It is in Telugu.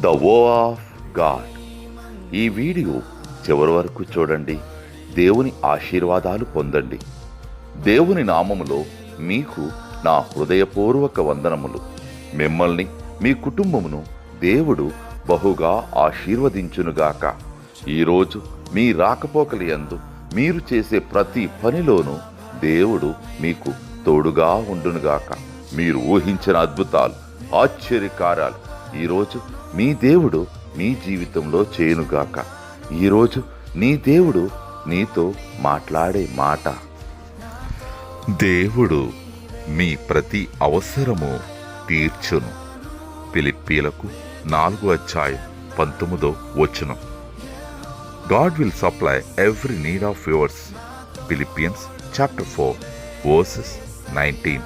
ద వో ఆఫ్ గాడ్. ఈ వీడియో చివరి వరకు చూడండి. దేవుని ఆశీర్వాదాలు పొందండి. దేవుని నామములో మీకు నా హృదయపూర్వక వందనములు. మిమ్మల్ని మీ కుటుంబమును దేవుడు బహుగా ఆశీర్వదించునుగాక. ఈరోజు మీ రాకపోకల యందు మీరు చేసే ప్రతి పనిలోనూ దేవుడు మీకు తోడుగా ఉండునుగాక. మీరు ఊహించిన అద్భుతాలు, ఆశ్చర్యకార్యాలు ఈరోజు మీ దేవుడు మీ జీవితంలో చేయునుగాక. ఈరోజు నీ దేవుడు నీతో మాట్లాడే మాట. దేవుడు మీ ప్రతి అవసరము తీర్చును. ఫిలిప్పీలకు 4:19. God will supply every need of yours. Philippians chapter 4 verses 19.